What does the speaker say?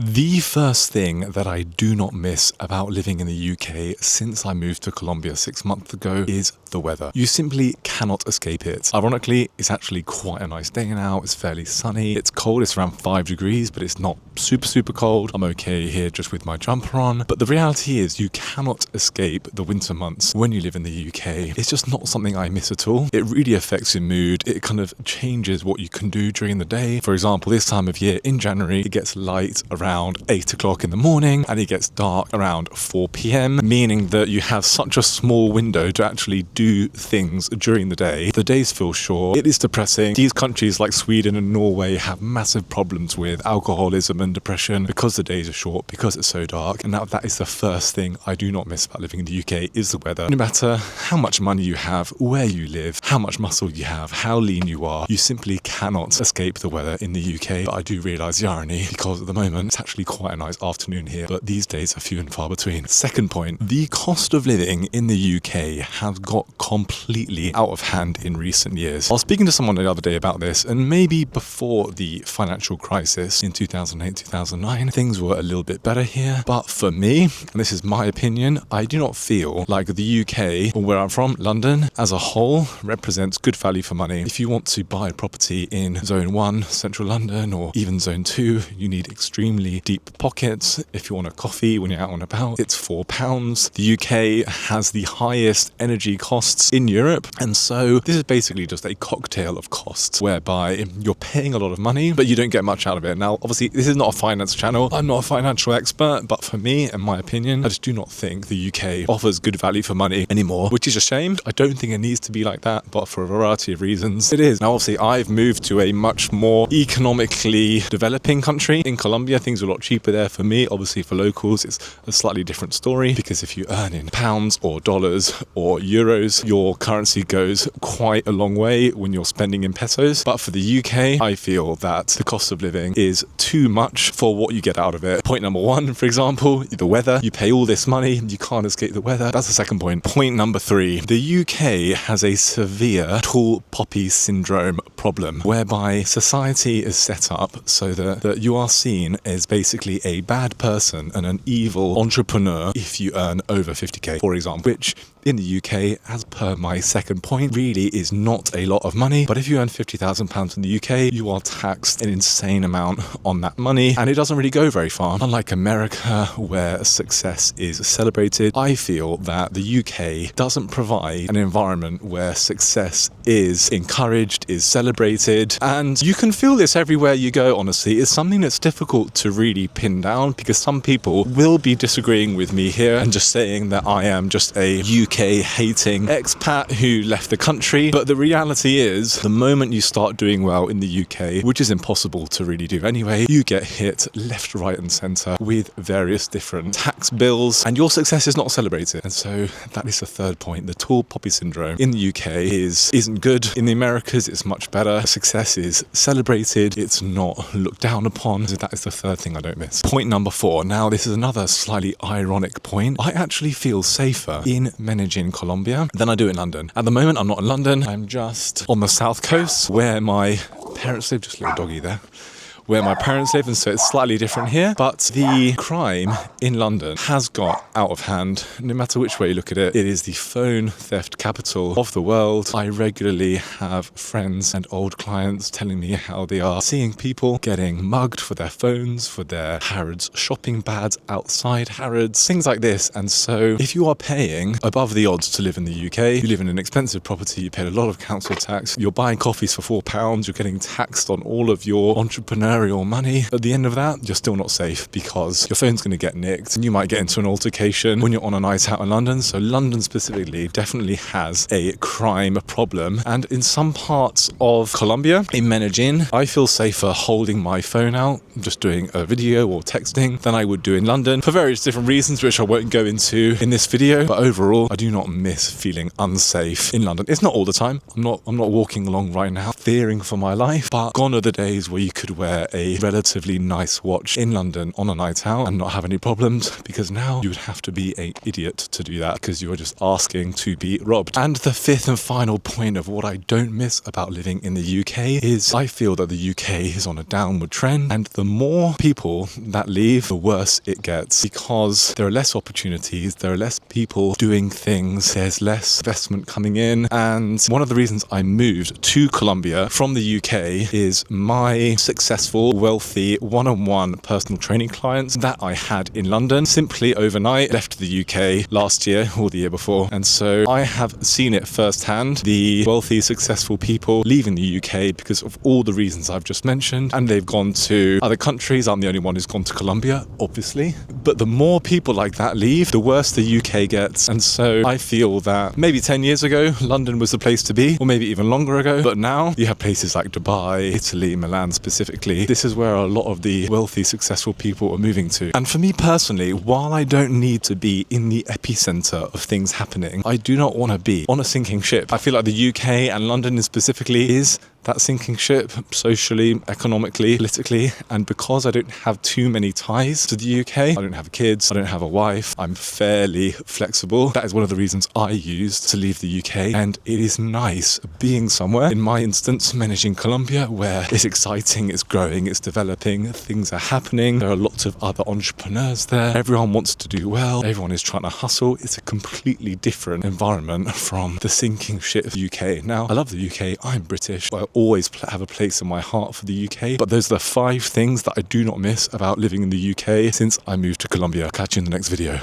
The first thing that I do not miss about living in the UK since I moved to Colombia 6 months ago is the weather. You simply cannot escape it. Ironically, it's actually quite a nice day now. It's fairly sunny. It's cold. It's around 5 degrees, but it's not super cold. I'm okay here just with my jumper on. But the reality is you cannot escape the winter months when you live in the UK. It's just not something I miss at all. It really affects your mood. It kind of changes what you can do during the day. For example, this time of year in January, it gets light around 8 o'clock in the morning and it gets dark around 4 p.m, meaning that you have such a small window to actually do things during the day. The days feel short. It is depressing. These countries like Sweden and Norway have massive problems with alcoholism and depression because the days are short, because it's so dark. And now that is the first thing I do not miss about living in the UK is the weather. No matter how much money you have, where you live, how much muscle you have, how lean you are, you simply cannot escape the weather in the UK. But I do realise the irony because at the moment it's actually quite a nice afternoon here, but these days are few and far between. Second point, the cost of living in the UK has got completely out of hand in recent years. I was speaking to someone the other day about this, and maybe before the financial crisis in 2008-2009, things were a little bit better here. But for me, and this is my opinion, I do not feel like the UK, or where I'm from, London, as a whole, represents good value for money. If you want to buy a property in Zone 1, Central London, or even Zone 2, you need extremely deep pockets. If you want a coffee when you're out and about, it's £4. The UK has the highest energy costs in Europe, and so this is basically just a cocktail of costs whereby you're paying a lot of money but you don't get much out of it. Now obviously this is not a finance channel, I'm not a financial expert, but for me, in my opinion, I just do not think the UK offers good value for money anymore, which is a shame. I don't think it needs to be like that, but for a variety of reasons it is. Now obviously I've moved to a much more economically developing country. In Colombia things are a lot cheaper there for me. Obviously for locals it's a slightly different story, because if you earn in pounds or dollars or euros, your currency goes quite a long way when you're spending in pesos. But for the UK, I feel that the cost of living is too much for what you get out of it. Point number one, for example, the weather. You pay all this money, you can't escape the weather. That's the second point. Point number three, the UK has a severe tall poppy syndrome problem, whereby society is set up so that you are seen as basically a bad person and an evil entrepreneur if you earn over 50k, for example, which in the UK, as per my second point, really is not a lot of money. But if you earn £50,000 in the UK, you are taxed an insane amount on that money, and it doesn't really go very far. Unlike America, where success is celebrated, I feel that the UK doesn't provide an environment where success is encouraged, is celebrated, and you can feel this everywhere you go, honestly. It's something that's difficult to really pin down, because some people will be disagreeing with me here and just saying that I am just a UK hating expat who left the country. But the reality is, the moment you start doing well in the UK, which is impossible to really do anyway, you get hit left, right and centre with various different tax bills, and your success is not celebrated. And so that is the third point. The tall poppy syndrome in the UK isn't good. In the Americas, it's much better. Success is celebrated. It's not looked down upon. So that is the third thing I don't miss. Point number four. Now, this is another slightly ironic point. I actually feel safer in in Colombia than I do in London. At the moment, I'm not in London. I'm just on the south coast where my parents live. Just a little doggy there. Where my parents live, and so it's slightly different here. But the crime in London has got out of hand. No matter which way you look at it, it is the phone theft capital of the world. I regularly have friends and old clients telling me how they are seeing people getting mugged for their phones, for their Harrods shopping bags outside Harrods, things like this. And so if you are paying above the odds to live in the UK, you live in an expensive property, you pay a lot of council tax, you're buying coffees for £4, you're getting taxed on all of your entrepreneurial money. At the end of that, you're still not safe, because your phone's going to get nicked and you might get into an altercation when you're on a night out in London. So London specifically definitely has a crime problem. And in some parts of Colombia, in Medellin, I feel safer holding my phone out, just doing a video or texting, than I would do in London, for various different reasons, which I won't go into in this video. But overall, I do not miss feeling unsafe in London. It's not all the time. I'm not walking along right now fearing for my life, but gone are the days where you could wear wear a relatively nice watch in London on a night out and not have any problems, because now you would have to be an idiot to do that because you are just asking to be robbed. And the fifth and final point of what I don't miss about living in the UK is I feel that the UK is on a downward trend, and the more people that leave, the worse it gets, because there are less opportunities, there are less people doing things, there's less investment coming in. And one of the reasons I moved to Colombia from the UK is my successful, wealthy, one-on-one personal training clients that I had in London simply overnight left the UK last year or the year before. And so I have seen it firsthand, the wealthy, successful people leaving the UK because of all the reasons I've just mentioned, and they've gone to other countries. I'm the only one who's gone to Colombia, obviously. But the more people like that leave, the worse the UK gets. And so I feel that maybe 10 years ago, London was the place to be, or maybe even longer ago. But now you have places like Dubai, Italy, Milan specifically. This is where a lot of the wealthy, successful people are moving to. And for me personally, while I don't need to be in the epicenter of things happening, I do not want to be on a sinking ship. I feel like the UK and London specifically is that sinking ship, socially, economically, politically. And because I don't have too many ties to the UK, I don't have kids, I don't have a wife, I'm fairly flexible. That is one of the reasons I used to leave the UK. And it is nice being somewhere, in my instance, managing Colombia, where it's exciting, it's growing, it's developing, things are happening. There are lots of other entrepreneurs there. Everyone wants to do well. Everyone is trying to hustle. It's a completely different environment from the sinking ship UK. Now, I love the UK. I'm British. I always have a place in my heart for the UK. But those are the 5 things that I do not miss about living in the UK since I moved to Colombia. Catch you in the next video.